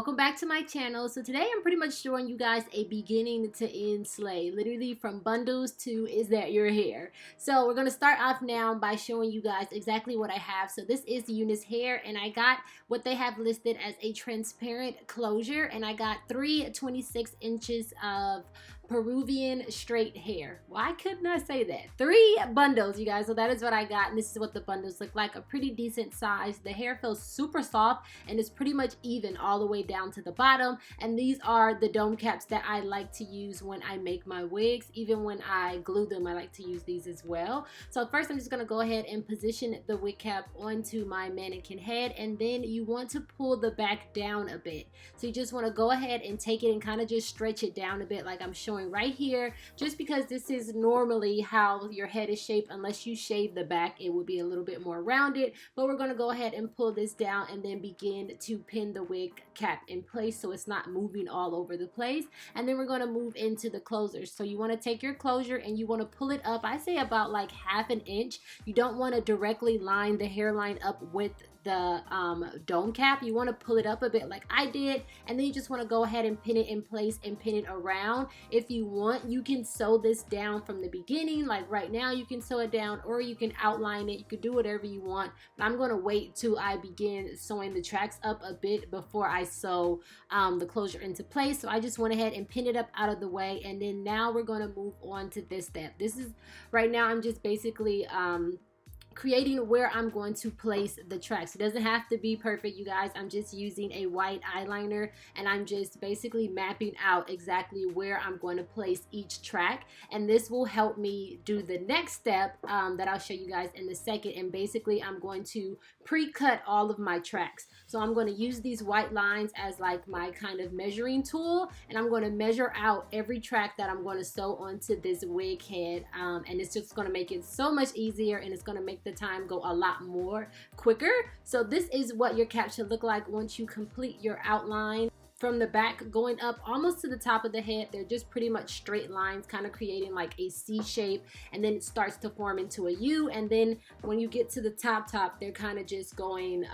welcome back to my channel. So today I'm pretty much showing you guys a beginning to end slay, literally from bundles to is that your hair. So we're going to start off now by showing you guys exactly what I have. So this is the UNice Hair, and I got what they have listed as a transparent closure, and I got 3 26 inches of Peruvian Straight hair. Why couldn't I say that? 3 bundles, you guys. So that is what I got, and this is what the bundles look like. A pretty decent size. The hair feels super soft and it's pretty much even all the way down to the bottom. And these are the dome caps that I like to use when I make my wigs. Even when I glue them, I like to use these as well. So first I'm just going to go ahead and position the wig cap onto my mannequin head, and then you want to pull the back down a bit. So you just want to go ahead and take it and kind of just stretch it down a bit like I'm showing right here, just because this is normally how your head is shaped. Unless you shave the back, it would be a little bit more rounded, but we're going to go ahead and pull this down and then begin to pin the wig cap in place so it's not moving all over the place. And then we're going to move into the closures. So you want to take your closure and you want to pull it up, I say about like ½ an inch. You don't want to directly line the hairline up with the dome cap. You want to pull it up a bit like I did, and then you just want to go ahead and pin it in place and pin it around. If you want, you can sew this down from the beginning, like right now you can sew it down, or you can outline it. You can do whatever you want, but I'm going to wait till I begin sewing the tracks up a bit before I sew the closure into place. So I just went ahead and pin it up out of the way, and then now we're going to move on to this step. This is right now I'm just basically creating where I'm going to place the tracks. It doesn't have to be perfect, you guys. I'm just using a white eyeliner, and I'm just basically mapping out exactly where I'm going to place each track, and this will help me do the next step that I'll show you guys in a second. And basically I'm going to pre-cut all of my tracks. So I'm going to use these white lines as like my kind of measuring tool, and I'm going to measure out every track that I'm going to sew onto this wig head, and it's just going to make it so much easier, and it's going to make the time go a lot more quicker. So this is what your cap should look like once you complete your outline. From the back going up almost to the top of the head, they're just pretty much straight lines, kind of creating like a C shape, and then it starts to form into a U. And then when you get to the top, they're kind of just going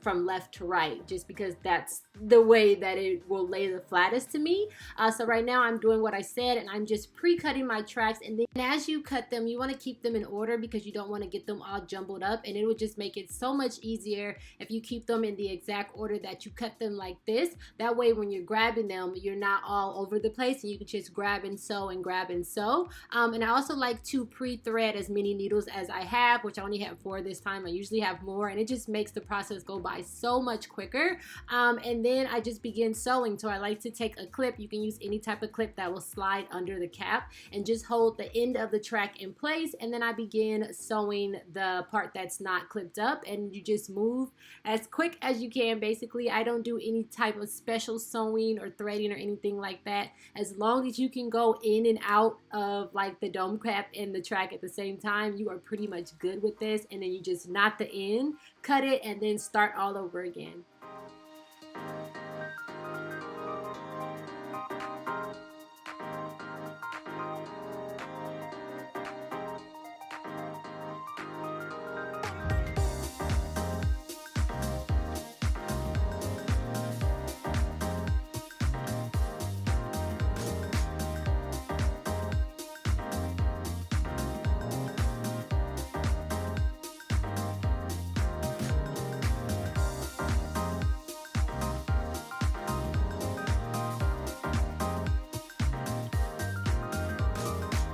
from left to right, just because that's the way that it will lay the flattest to me. So right now I'm doing what I said, and I'm just pre-cutting my tracks. And then as you cut them, you want to keep them in order because you don't want to get them all jumbled up, and it would just make it so much easier if you keep them in the exact order that you cut them, like this. That way when you're grabbing them, you're not all over the place, and you can just grab and sew and grab and sew. And I also like to pre-thread as many needles as I have, which I only have 4 this time. I usually have more, and it just makes the process go by so much quicker. And then I just begin sewing. So I like to take a clip. You can use any type of clip that will slide under the cap, and just hold the end of the track in place, and then I begin sewing the part that's not clipped up, and you just move as quick as you can. Basically, I don't do any type of special sewing or threading or anything like that. As long as you can go in and out of like the dome cap and the track at the same time, you are pretty much good with this. And then you just knot the end, cut it, and then start all over again.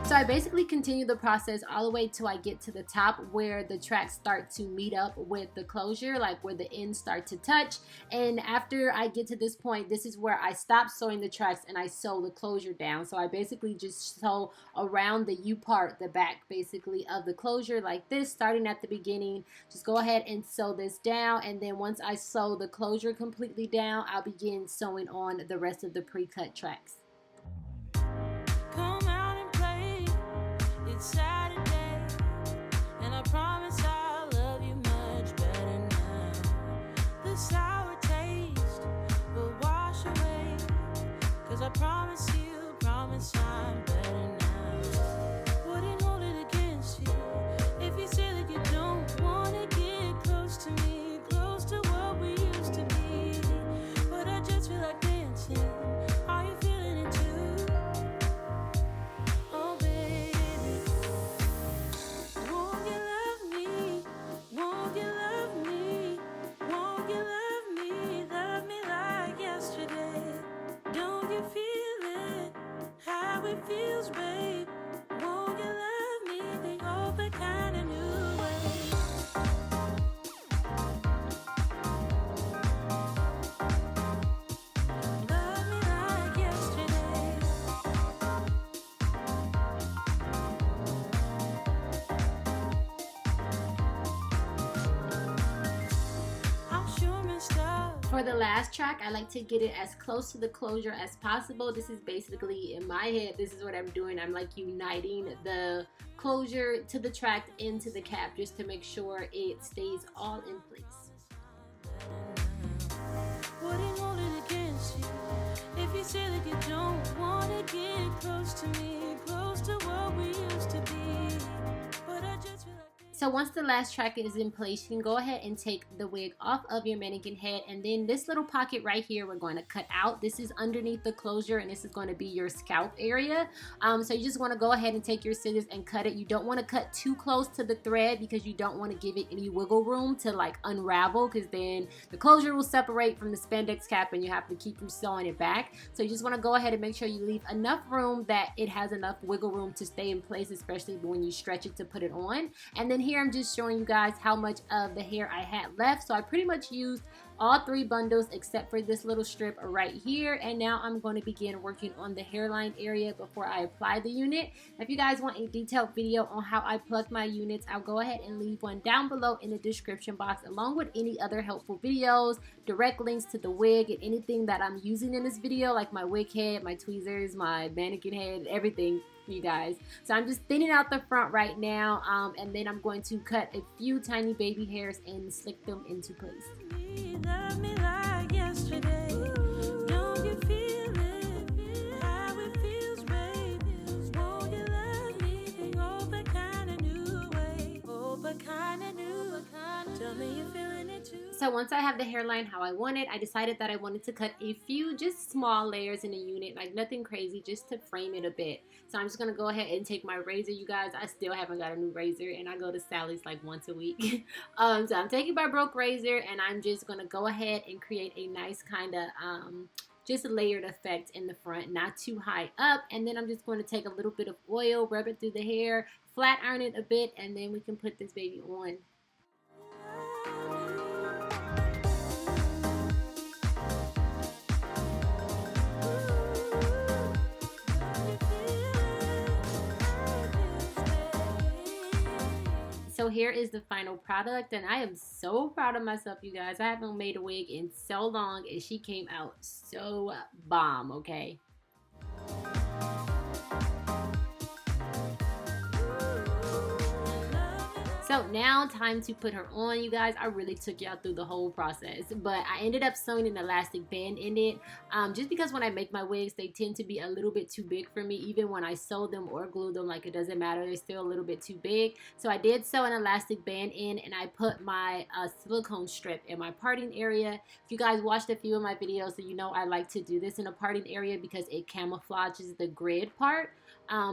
So I basically continue the process all the way till I get to the top where the tracks start to meet up with the closure, like where the ends start to touch. And after I get to this point, this is where I stop sewing the tracks and I sew the closure down. So I basically just sew around the U part, the back basically of the closure, like this, starting at the beginning. Just go ahead and sew this down, and then once I sew the closure completely down, I'll begin sewing on the rest of the pre-cut tracks. It's Saturday, and I promise I'll love you much better now. The sour taste will wash away, 'cause I promise I'm better now. Wouldn't hold it against you if you say that you don't wanna get close to me, close to what we used to be. But I just feel like how it feels, babe. Won't you love me the old kind of new way? Love me like yesterday. I'm sure messed up. For the last track, I like to get it as close to the closure as possible. This is basically, in my head, this is what I'm doing. I'm like uniting the closure to the track into the cap just to make sure it stays all in place. Wouldn't hold it against you if you say that you don't want to get close to me, close to what we used to be. But I just feel like So once the last track is in place, you can go ahead and take the wig off of your mannequin head, and then this little pocket right here we're going to cut out. This is underneath the closure, and this is going to be your scalp area. So you just want to go ahead and take your scissors and cut it. You don't want to cut too close to the thread because you don't want to give it any wiggle room to like unravel, because then the closure will separate from the spandex cap and you have to keep sewing it back. So you just want to go ahead and make sure you leave enough room that it has enough wiggle room to stay in place, especially when you stretch it to put it on. And then here I'm just showing you guys how much of the hair I had left. So I pretty much used all 3 bundles except for this little strip right here, and now I'm going to begin working on the hairline area before I apply the unit. If you guys want a detailed video on how I pluck my units, I'll go ahead and leave one down below in the description box, along with any other helpful videos, direct links to the wig and anything that I'm using in this video, like my wig head, my tweezers, my mannequin head, everything, you guys. So I'm just thinning out the front right now, and then I'm going to cut a few tiny baby hairs and slick them into place. love me like yesterday. Don't you feel it? How it feels, baby. Won't you love me the old but kinda new way? Old but kinda new. Tell me you're feeling it too. So once I have the hairline how I want it, I decided that I wanted to cut a few just small layers in a unit, like nothing crazy, just to frame it a bit. So I'm just going to go ahead and take my razor, you guys. I still haven't got a new razor, and I go to Sally's like once a week. So I'm taking my broke razor, and I'm just going to go ahead and create a nice kind of just a layered effect in the front, not too high up. And then I'm just going to take a little bit of oil, rub it through the hair, flat iron it a bit, and then we can put this baby on. So here is the final product, and I am so proud of myself, you guys. I haven't made a wig in so long, and she came out so bomb, okay? So now time to put her on, you guys. I really took y'all through the whole process, but I ended up sewing an elastic band in it, just because when I make my wigs, they tend to be a little bit too big for me. Even when I sew them or glue them, like, it doesn't matter, they're still a little bit too big. So I did sew an elastic band in, and I put my silicone strip in my parting area. If you guys watched a few of my videos, so you know I like to do this in a parting area because it camouflages the grid part.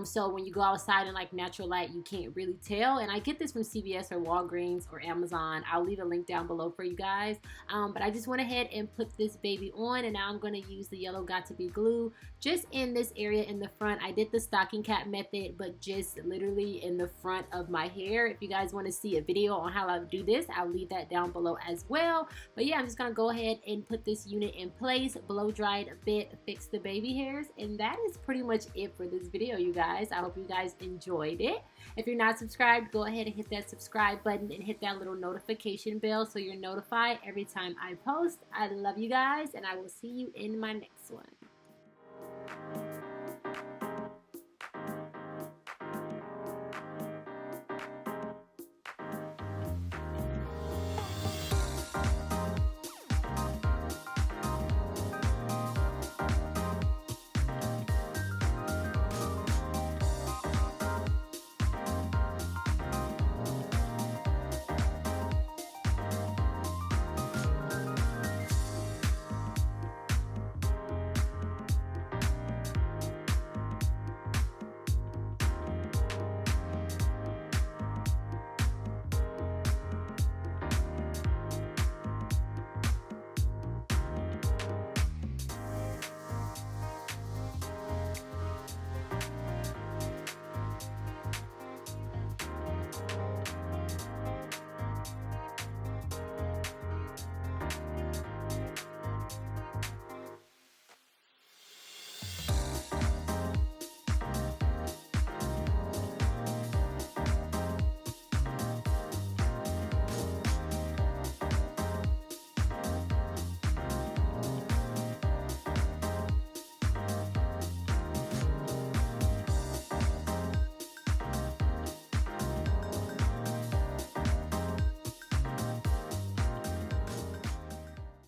So when you go outside in like natural light, you can't really tell. And I get this from CVS or Walgreens or Amazon. I'll leave a link down below for you guys. But I just went ahead and put this baby on, and now I'm going to use the yellow Got To Be glue just in this area in the front. I did the stocking cap method, but just literally in the front of my hair. If you guys want to see a video on how I do this, I'll leave that down below as well. But yeah, I'm just going to go ahead and put this unit in place, blow dry it a bit, fix the baby hairs, and that is pretty much it for this video, you guys. I hope you guys enjoyed it. If you're not subscribed, go ahead and hit that subscribe button and hit that little notification bell so you're notified every time I post. I love you guys, and I will see you in my next one.